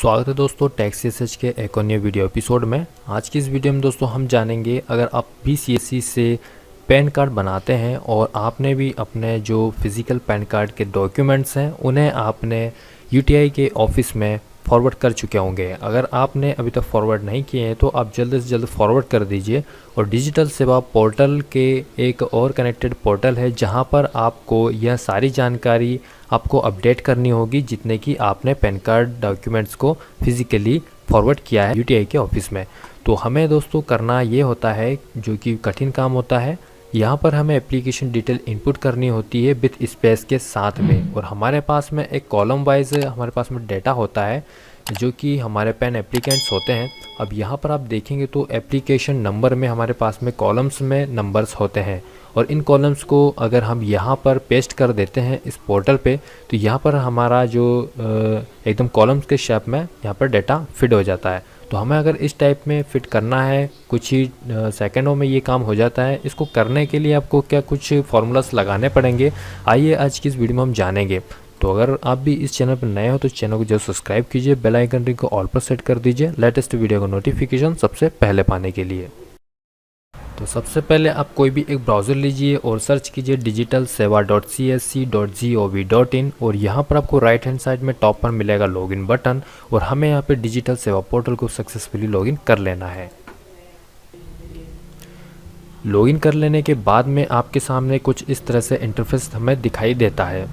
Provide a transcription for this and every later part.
स्वागत है दोस्तों टैक्स एसएच के एक और नए वीडियो एपिसोड में। आज की इस वीडियो में दोस्तों हम जानेंगे, अगर आप भी सीएससी से पैन कार्ड बनाते हैं और आपने भी अपने जो फिज़िकल पैन कार्ड के डॉक्यूमेंट्स हैं उन्हें आपने यूटीआई के ऑफिस में फॉरवर्ड कर चुके होंगे। अगर आपने अभी तक फॉरवर्ड नहीं किए हैं तो आप जल्द से जल्द फॉरवर्ड कर दीजिए। और डिजिटल सेवा पोर्टल के एक और कनेक्टेड पोर्टल है जहां पर आपको यह सारी जानकारी आपको अपडेट करनी होगी जितने कि आपने पैन कार्ड डॉक्यूमेंट्स को फिज़िकली फॉरवर्ड किया है यूटीआई के ऑफिस में। तो हमें दोस्तों करना ये होता है, जो कि कठिन काम होता है, यहाँ पर हमें एप्लीकेशन डिटेल इनपुट करनी होती है विथ स्पेस के साथ में। और हमारे पास में एक कॉलम वाइज हमारे पास में डेटा होता है जो कि हमारे पैन एप्लीकेंट्स होते हैं। अब यहाँ पर आप देखेंगे तो एप्लीकेशन नंबर में हमारे पास में कॉलम्स में नंबर्स होते हैं और इन कॉलम्स को अगर हम यहाँ पर पेस्ट कर देते हैं इस पोर्टल पे तो यहाँ पर हमारा जो एकदम कॉलम्स के शेप में यहाँ पर डेटा फिट हो जाता है। तो हमें अगर इस टाइप में फिट करना है, कुछ ही सेकंडों में ये काम हो जाता है। इसको करने के लिए आपको क्या कुछ फार्मूलास लगाने पड़ेंगे, आइए आज की इस वीडियो में हम जानेंगे। तो अगर आप भी इस चैनल पर नए हो तो चैनल को जरूर सब्सक्राइब कीजिए, बेल आइकन रिंग को ऑल पर सेट कर दीजिए लेटेस्ट वीडियो का नोटिफिकेशन सबसे पहले पाने के लिए। तो सबसे पहले आप कोई भी एक ब्राउज़र लीजिए और सर्च कीजिए digitalseva.csc.gov.in और यहाँ पर आपको राइट हैंड साइड में टॉप पर मिलेगा लॉगिन बटन और हमें यहाँ पे डिजिटल सेवा पोर्टल को सक्सेसफुली लॉगिन कर लेना है। लॉगिन कर लेने के बाद में आपके सामने कुछ इस तरह से इंटरफेस हमें दिखाई देता है।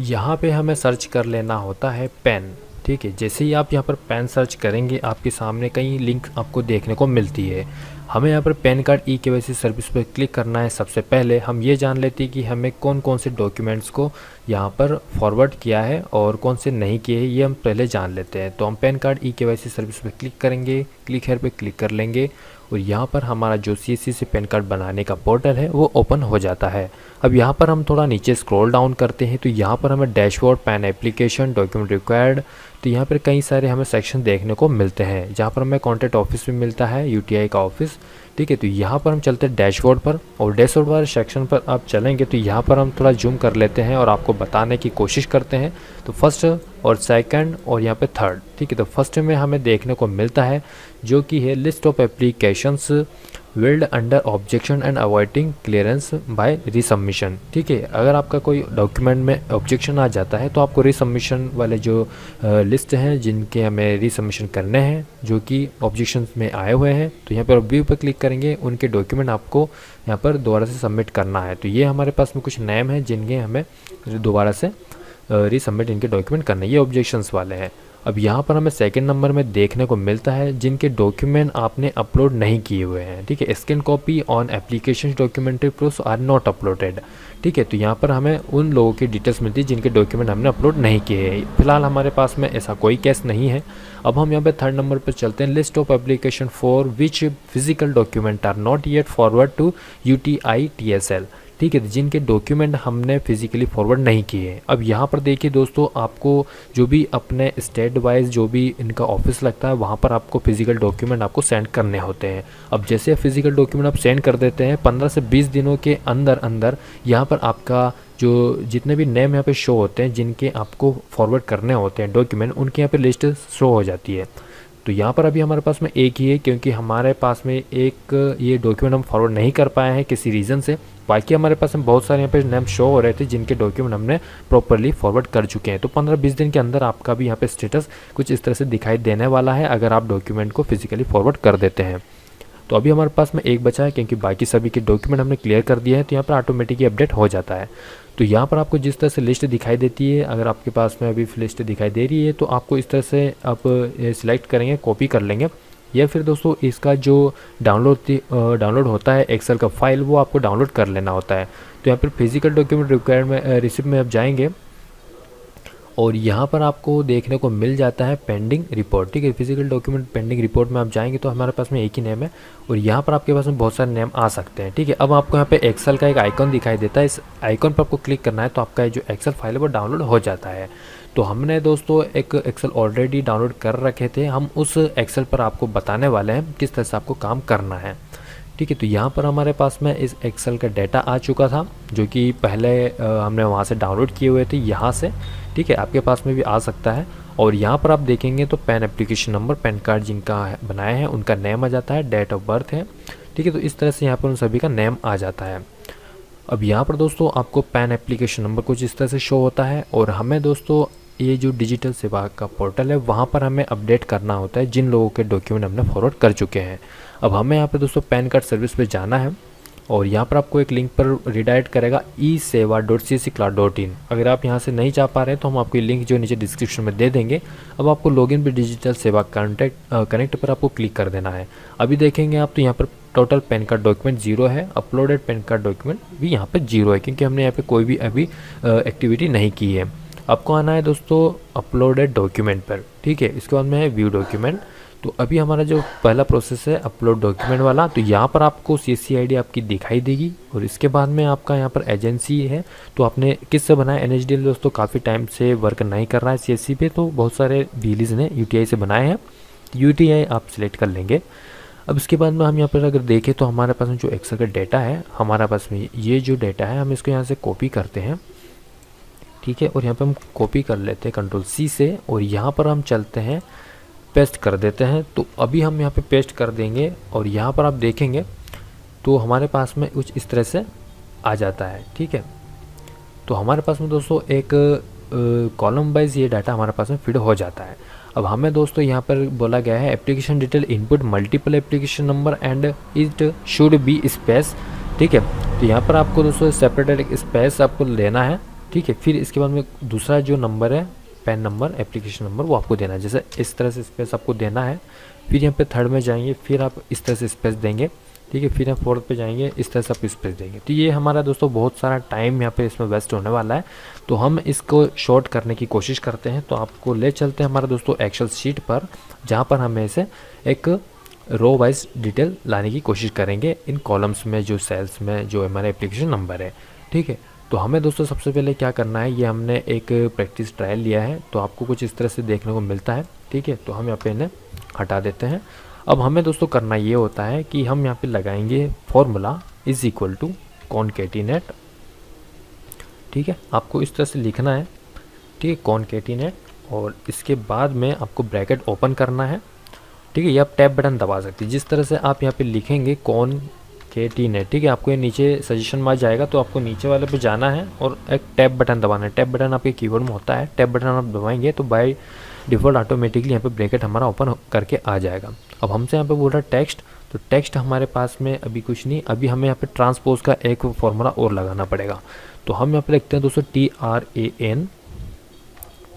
यहाँ पे हमें सर्च कर लेना होता है पैन। ठीक है, जैसे ही आप यहाँ पर पैन सर्च करेंगे आपके सामने कई लिंक आपको देखने को मिलती है। हमें यहाँ पर पैन कार्ड ई-केवाईसी सर्विस पर क्लिक करना है। सबसे पहले हम ये जान लेते हैं कि हमें कौन कौन से डॉक्यूमेंट्स को यहाँ पर फॉरवर्ड किया है और कौन से नहीं किए हैं, ये हम पहले जान लेते हैं। तो हम पैन कार्ड ई-केवाईसी सर्विस पर क्लिक करेंगे, क्लिक हेयर पर क्लिक कर लेंगे और यहाँ पर हमारा जो सीएससी से पैन कार्ड बनाने का पोर्टल है वो ओपन हो जाता है। अब यहाँ पर हम थोड़ा नीचे स्क्रॉल डाउन करते हैं तो यहाँ पर हमें dashboard, pan application, document required, तो यहाँ पर कई सारे हमें सेक्शन देखने को मिलते हैं जहाँ पर हमें कॉन्टैक्ट ऑफिस भी मिलता है, यूटीआई का ऑफिस। ठीक है, तो यहाँ पर हम चलते हैं डैशबोर्ड पर और डैशबोर्ड वाले सेक्शन पर आप चलेंगे तो यहाँ पर हम थोड़ा जूम कर लेते हैं और आपको बताने की कोशिश करते हैं। तो फर्स्ट और सेकंड और यहाँ पे थर्ड। ठीक है, तो फर्स्ट में हमें देखने को मिलता है जो कि है list of applications filed under objection and avoiding clearance by resubmission. ठीक है, अगर आपका कोई डॉक्यूमेंट में ऑब्जेक्शन आ जाता है तो आपको रीसबमिशन वाले जो लिस्ट हैं जिनके हमें रीसबमिशन करने हैं जो कि ऑब्जेक्शन में आए हुए हैं, तो यहाँ पर व्यू पर क्लिक करेंगे, उनके डॉक्यूमेंट आपको यहाँ पर दोबारा से सबमिट करना है। तो ये हमारे पास में कुछ नेम है जिनके हमें दोबारा से रीसबमिट इनके डॉक्यूमेंट करने, ये ऑब्जेक्शंस वाले हैं। अब यहाँ पर हमें सेकंड नंबर में देखने को मिलता है जिनके डॉक्यूमेंट आपने अपलोड नहीं किए हुए हैं। ठीक है, scan copy on application documentary proofs are not uploaded. ठीक है, तो यहाँ पर हमें उन लोगों की डिटेल्स मिलती है जिनके डॉक्यूमेंट हमने अपलोड नहीं किए हैं। फिलहाल हमारे पास में ऐसा कोई केस नहीं है। अब हम यहाँ पे थर्ड नंबर पर चलते हैं, list of application for which physical document are not yet forward to UTI TSL. ठीक है, जिनके डॉक्यूमेंट हमने फिजिकली फॉरवर्ड नहीं किए हैं। अब यहाँ पर देखिए दोस्तों, आपको जो भी अपने स्टेट वाइज जो भी इनका ऑफिस लगता है वहाँ पर आपको फिजिकल डॉक्यूमेंट आपको सेंड करने होते हैं। अब जैसे फिजिकल डॉक्यूमेंट आप सेंड कर देते हैं 15 से 20 दिनों के अंदर अंदर यहाँ पर आपका जो जितने भी नेम यहाँ पे शो होते हैं जिनके आपको फॉरवर्ड करने होते हैं डॉक्यूमेंट, उनकी यहाँ पे लिस्ट शो हो जाती है। तो यहाँ पर अभी हमारे पास में एक ही है क्योंकि हमारे पास में एक ये डॉक्यूमेंट हम फॉरवर्ड नहीं कर पाए हैं किसी रीज़न से। बाकी हमारे पास में बहुत सारे यहाँ पे नेम शो हो रहे थे जिनके डॉक्यूमेंट हमने प्रॉपरली फॉरवर्ड कर चुके हैं। तो 15-20 दिन के अंदर आपका भी यहाँ पे स्टेटस कुछ इस तरह से दिखाई देने वाला है अगर आप डॉक्यूमेंट को फिजिकली फॉरवर्ड कर देते हैं। तो अभी हमारे पास में एक बचा है क्योंकि बाकी सभी के डॉक्यूमेंट हमने क्लियर कर दिया है, तो यहाँ पर ऑटोमेटिकली अपडेट हो जाता है। तो यहाँ पर आपको जिस तरह से लिस्ट दिखाई देती है, अगर आपके पास में अभी लिस्ट दिखाई दे रही है तो आपको इस तरह से आप सिलेक्ट करेंगे, कॉपी कर लेंगे, या फिर दोस्तों इसका जो डाउनलोड होता है एक्सेल का फाइल वो आपको डाउनलोड कर लेना होता है। तो यहाँ पर फिजिकल डॉक्यूमेंट रिक्वायर्ड में रिसिप्ट में आप जाएंगे और यहाँ पर आपको देखने को मिल जाता है पेंडिंग रिपोर्ट। ठीक है, फिजिकल डॉक्यूमेंट पेंडिंग रिपोर्ट में आप जाएंगे तो हमारे पास में एक ही नेम है और यहाँ पर आपके पास में बहुत सारे नेम आ सकते हैं। ठीक है, अब आपको यहाँ पे एक्सेल का एक आइकॉन दिखाई देता है, इस आइकॉन पर आपको क्लिक करना है तो आपका जो एक्सेल फाइल है वो डाउनलोड हो जाता है। तो हमने दोस्तों एक एक्सेल ऑलरेडी डाउनलोड कर रखे थे, हम उस एक्सेल पर आपको बताने वाले हैं किस तरह से आपको काम करना है। ठीक है। तो यहाँ पर हमारे पास में इस एक्सेल का डाटा आ चुका था, जो कि पहले हमने वहाँ से डाउनलोड किए हुए थे यहाँ से, ठीक है। आपके पास में भी आ सकता है। और यहाँ पर आप देखेंगे तो pan application number, pan card जिनका बनाया है उनका नेम आ जाता है, डेट ऑफ बर्थ है, ठीक है। तो इस तरह से यहाँ पर उन सभी का नेम आ जाता है। अब यहाँ पर दोस्तों आपको पैन एप्लीकेशन नंबर कुछ इस तरह से शो होता है, और हमें दोस्तों ये जो डिजिटल सेवा का पोर्टल है वहाँ पर हमें अपडेट करना होता है जिन लोगों के डॉक्यूमेंट हमने फॉरवर्ड कर चुके हैं। अब हमें यहाँ पे दोस्तों पैन कार्ड सर्विस पे जाना है, और यहाँ पर आपको एक लिंक पर रिडायरेक्ट करेगा eseva.cccloud.in। अगर आप यहाँ से नहीं जा पा रहे हैं तो हम आपको लिंक जो नीचे डिस्क्रिप्शन में दे देंगे। अब आपको लॉगिन पे डिजिटल सेवा कनेक्ट पर आपको क्लिक कर देना है। अभी देखेंगे आप तो यहाँ पर टोटल पैन कार्ड डॉक्यूमेंट 0 है, अपलोडेड पैन कार्ड डॉक्यूमेंट भी यहाँ पर 0 है, क्योंकि हमने यहाँ पे कोई भी अभी एक्टिविटी नहीं की है। आपको आना है दोस्तों अपलोडेड डॉक्यूमेंट पर, ठीक है। इसके बाद में है व्यू डॉक्यूमेंट। तो अभी हमारा जो पहला प्रोसेस है अपलोड डॉक्यूमेंट वाला, तो यहाँ पर आपको CSC ID आपकी दिखाई देगी, और इसके बाद में आपका यहाँ पर एजेंसी है, तो आपने किस से बनाया। NHDL दोस्तों काफ़ी टाइम से वर्क नहीं कर रहा है CSC पे, तो बहुत सारे डीलीज ने UTI से बनाए हैं, UTI आप सिलेक्ट कर लेंगे। अब इसके बाद में हम यहाँ पर अगर देखें तो हमारे पास में जो एक्सेल का डेटा है, हमारे पास में ये जो डेटा है हम इसको यहाँ से कॉपी करते हैं, ठीक है। और यहाँ पे हम कॉपी कर लेते हैं Ctrl+C से, और यहाँ पर हम चलते हैं पेस्ट कर देते हैं। तो अभी हम यहाँ पे पेस्ट कर देंगे, और यहाँ पर आप देखेंगे तो हमारे पास में कुछ इस तरह से आ जाता है, ठीक है। तो हमारे पास में दोस्तों एक कॉलम वाइज ये डाटा हमारे पास में फीड हो जाता है। अब हमें दोस्तों यहाँ पर बोला गया है application detail input multiple application number and it should be space, ठीक है। तो यहाँ पर आपको दोस्तों सेपरेटेड स्पेस आपको लेना है, ठीक है। फिर इसके बाद में दूसरा जो नंबर है पैन नंबर, एप्लीकेशन नंबर, वो आपको देना है, जैसे इस तरह से स्पेस आपको देना है। फिर यहाँ पे थर्ड में जाएंगे, फिर आप इस तरह से स्पेस देंगे, ठीक है। फिर हम फोर्थ पे जाएंगे, इस तरह से आप स्पेस देंगे। तो ये हमारा दोस्तों बहुत सारा टाइम यहाँ पे इसमें वेस्ट होने वाला है, तो हम इसको शॉर्ट करने की कोशिश करते हैं। तो आपको ले चलते हैं हमारा दोस्तों एक्सेल शीट पर, जहाँ पर हमें इसे एक रो वाइज डिटेल लाने की कोशिश करेंगे इन कॉलम्स में, जो सेल्स में जो हमारा एप्लीकेशन नंबर है, ठीक है। तो हमें दोस्तों सबसे पहले क्या करना है, ये हमने एक प्रैक्टिस ट्रायल लिया है, तो आपको कुछ इस तरह से देखने को मिलता है, ठीक है। तो हम यहाँ पे इन्हें हटा देते हैं। अब हमें दोस्तों करना ये होता है कि हम यहाँ पे लगाएंगे फॉर्मूला इज इक्वल टू कॉनकेटिनेट, ठीक है। आपको इस तरह से लिखना है, ठीक है, कॉनकेटिनेट, और इसके बाद में आपको ब्रैकेट ओपन करना है, ठीक है। ये आप टैब बटन दबा सकते हैं। जिस तरह से आप यहाँ पे लिखेंगे कॉनकेटिनेट, ठीक है, आपको ये नीचे सजेशन में आ जाएगा, तो आपको नीचे वाले पे जाना है और एक टैब बटन दबाना है। टैब बटन आपके कीबोर्ड में होता है, टैब बटन आप दबाएंगे तो बाय डिफ़ॉल्ट ऑटोमेटिकली यहाँ पे ब्रैकेट हमारा ओपन करके आ जाएगा। अब हमसे यहाँ पे बोल रहा है टेक्स्ट, तो टेक्स्ट हमारे पास में अभी कुछ नहीं, अभी हमें यहाँ पे ट्रांसपोज का एक फॉर्मूला और लगाना पड़ेगा। तो हम यहाँ पे लिखते हैं दोस्तों TRAN,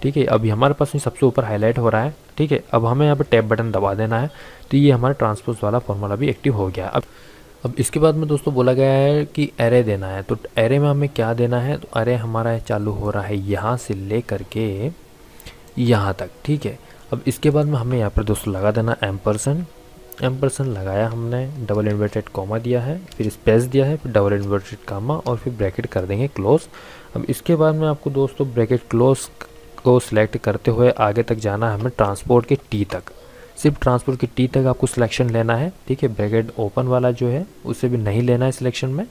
ठीक है। अभी हमारे पास में सबसे ऊपर हाईलाइट हो रहा है, ठीक है। अब हमें यहाँ पे टैब बटन दबा देना है, तो ये हमारा ट्रांसपोज वाला फॉर्मूला भी एक्टिव हो गया। अब इसके बाद में दोस्तों बोला गया है कि एरे देना है। तो एरे में हमें क्या देना है, तो एरे हमारा चालू हो रहा है यहाँ से ले करके यहाँ तक, ठीक है। अब इसके बाद में हमें यहाँ पर दोस्तों लगा देना एम्परसेंड लगाया हमने, डबल इन्वर्टेड कॉमा दिया है, फिर स्पेस दिया है, फिर डबल इन्वर्टेड कॉमा, और फिर ब्रैकेट कर देंगे क्लोज। अब इसके बाद में आपको दोस्तों ब्रैकेट क्लोज को सिलेक्ट करते हुए आगे तक जाना है हमें ट्रांसपोर्ट के T तक, सिर्फ ट्रांसपोर्ट के T तक आपको सिलेक्शन लेना है, ठीक है। ब्रैकेट ओपन वाला जो है उसे भी नहीं लेना है सिलेक्शन में।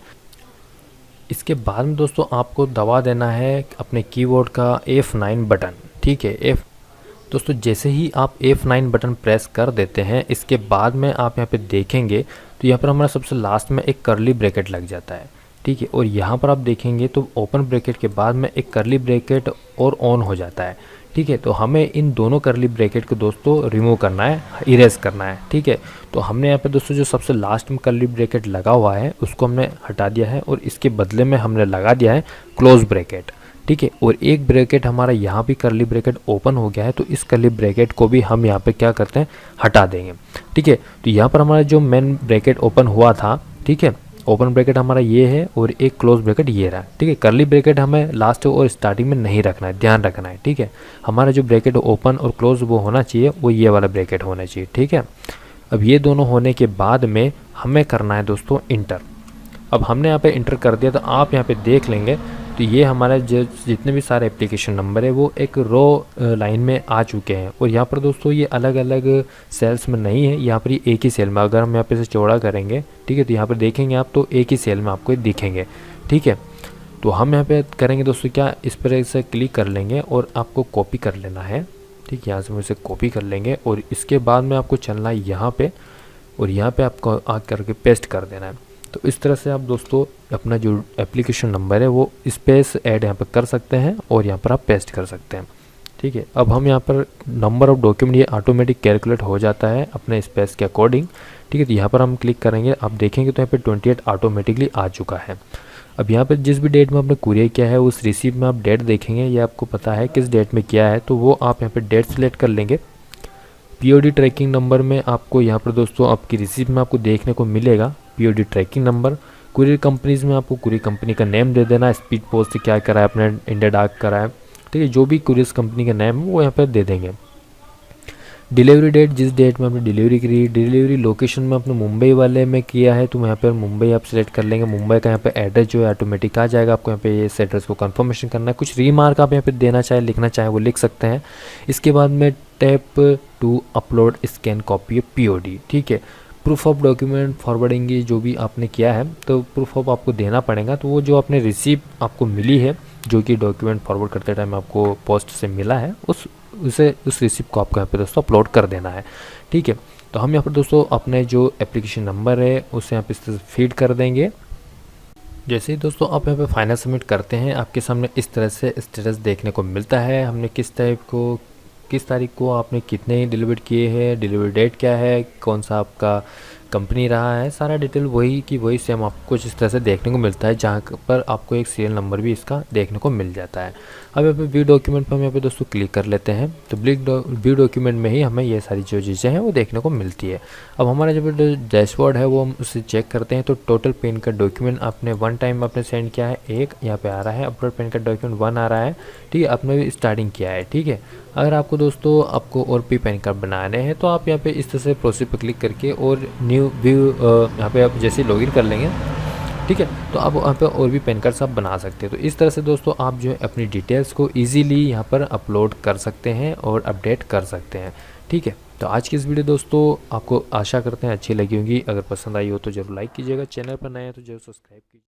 इसके बाद में दोस्तों आपको दबा देना है अपने कीबोर्ड का F9 बटन, ठीक है। दोस्तों जैसे ही आप F9 बटन प्रेस कर देते हैं, इसके बाद में आप यहाँ पे देखेंगे तो यहाँ पर हमारा सबसे लास्ट में एक कर्ली ब्रैकेट लग जाता है, ठीक है। और यहाँ पर आप देखेंगे तो ओपन ब्रैकेट के बाद में एक कर्ली ब्रैकेट और ऑन हो जाता है, ठीक है। तो हमें इन दोनों कर्ली ब्रैकेट को दोस्तों रिमूव करना है, इरेज करना है, ठीक है। तो हमने यहाँ पे दोस्तों जो सबसे लास्ट में कर्ली ब्रैकेट लगा हुआ है उसको हमने हटा दिया है, और इसके बदले में हमने लगा दिया है क्लोज ब्रैकेट, ठीक है। और एक ब्रैकेट हमारा यहाँ भी कर्ली ब्रैकेट ओपन हो गया है, तो इस कर्ली ब्रैकेट को भी हम यहाँ पे क्या करते हैं, हटा देंगे, ठीक है। तो यहाँ पर हमारा जो मेन ब्रैकेट ओपन हुआ था, ठीक है, ओपन ब्रैकेट हमारा ये है और एक क्लोज ब्रैकेट ये रहा, ठीक है। कर्ली ब्रैकेट हमें लास्ट और स्टार्टिंग में नहीं रखना है, ध्यान रखना है, ठीक है। हमारा जो ब्रैकेट ओपन और क्लोज वो होना चाहिए, वो ये वाला ब्रैकेट होना चाहिए, ठीक है। अब ये दोनों होने के बाद में हमें करना है दोस्तों इंटर। अब हमने यहाँ पे इंटर कर दिया, तो आप यहाँ पे देख लेंगे तो ये हमारा जो जितने भी सारे एप्लीकेशन नंबर है वो एक रो लाइन में आ चुके हैं। और यहाँ पर दोस्तों ये अलग अलग सेल्स में नहीं है, यहाँ पर ये एक ही सेल में, अगर हम यहाँ पे से चौड़ा करेंगे ठीक है, तो यहाँ पर देखेंगे आप तो एक ही सेल में आपको दिखेंगे। ठीक है, तो हम यहाँ पे करेंगे दोस्तों क्या, इस पर से क्लिक कर लेंगे और आपको कॉपी कर लेना है। ठीक है, यहाँ से हम इसे कॉपी कर लेंगे और इसके बाद में आपको चलना है यहाँ पे और यहाँ पे आपको आ करके पेस्ट कर देना है। तो इस तरह से आप दोस्तों अपना जो एप्लीकेशन नंबर है वो स्पेस ऐड यहाँ पर कर सकते हैं और यहाँ पर आप पेस्ट कर सकते हैं। ठीक है, अब हम यहाँ पर नंबर ऑफ़ डॉक्यूमेंट ये ऑटोमेटिक कैलकुलेट हो जाता है अपने स्पेस के अकॉर्डिंग। ठीक है, तो यहाँ पर हम क्लिक करेंगे, आप देखेंगे तो यहाँ पे 28 ऑटोमेटिकली आ चुका है। अब यहाँ पर जिस भी डेट में आपने कुरियर किया है उस रिसीप में आप डेट देखेंगे, ये आपको पता है किस डेट में किया है, तो वो आप यहाँ पर डेट सेलेक्ट कर लेंगे। पीओडी ट्रैकिंग नंबर में आपको यहाँ पर दोस्तों आपकी रिसीप में आपको देखने को मिलेगा POD tracking number. Courier companies में आपको कुरियर कंपनी का नेम दे देना, स्पीड पोस्ट से क्या करा है आपने, इंडिया डाक करा है। ठीक है, जो भी कुरियर कंपनी का नेम है वो यहाँ पर दे देंगे। डिलीवरी डेट, जिस डेट में आपने डिलीवरी करी, डिलीवरी लोकेशन में आपने मुंबई वाले में किया है तो यहाँ पर मुंबई आप सेलेक्ट कर लेंगे। मुंबई का यहाँ पे एड्रेस जो है ऑटोमेटिक आ जाएगा, आपको यहाँ पे इस एड्रेस को कंफर्मेशन करना है। कुछ रीमार्क आप यहाँ पे देना चाहे, लिखना चाहे वो लिख सकते हैं। इसके बाद में tap to upload scan copy POD. ठीक है, प्रूफ ऑफ डॉक्यूमेंट फॉरवर्डिंग जो भी आपने किया है तो प्रूफ ऑफ आपको देना पड़ेगा। तो वो जो आपने रिसीप्ट आपको मिली है जो कि डॉक्यूमेंट फॉरवर्ड करते टाइम आपको पोस्ट से मिला है उस रिसिप्ट को आपको यहाँ पे दोस्तों अपलोड कर देना है। ठीक है, तो हम यहाँ पर दोस्तों अपने जो एप्लीकेशन नंबर है उसे यहाँ पे फीड कर देंगे। जैसे ही दोस्तों आप यहाँ पे फाइनल सबमिट करते हैं आपके सामने इस तरह से स्टेटस देखने को मिलता है, हमने किस तारीख को आपने कितने डिलीवर किए हैं, डिलीवरी डेट क्या है, कौन सा आपका कंपनी रहा है, सारा डिटेल वही सेम आपको कुछ इस तरह से देखने को मिलता है, जहाँ पर आपको एक सीरियल नंबर भी इसका देखने को मिल जाता है। अब यहाँ पे व्यू डॉक्यूमेंट पर हम यहाँ पे दोस्तों क्लिक कर लेते हैं तो व्यू डॉक्यूमेंट में ही हमें ये सारी जो चीज़ें हैं वो देखने को मिलती है। अब हमारा जो डैशबोर्ड है वो हम उसे चेक करते हैं तो टोटल पैन कार्ड डॉक्यूमेंट आपने वन टाइम आपने सेंड किया है, एक यहाँ पे आ रहा है, अपलोड पैन कार्ड डॉक्यूमेंट 1 आ रहा है। ठीक है, आपने भी स्टार्टिंग किया है। ठीक है, अगर आपको दोस्तों आपको और भी पैन कार्ड बनाने हैं तो आप यहाँ पे इस तरह से प्रोसीड पर क्लिक करके और न्यू व्यू यहाँ पे आप जैसे लॉगिन कर लेंगे ठीक है, तो आप वहाँ पे और भी पैन कार्ड्स आप बना सकते हैं। तो इस तरह से दोस्तों आप जो है अपनी डिटेल्स को ईजिली यहाँ पर अपलोड कर सकते हैं और अपडेट कर सकते हैं। ठीक है, तो आज की इस वीडियो दोस्तों आपको आशा करते हैं अच्छी लगी होगी। अगर पसंद आई हो तो ज़रूर लाइक कीजिएगा, चैनल पर नए हैं तो जरूर सब्सक्राइब कीजिए।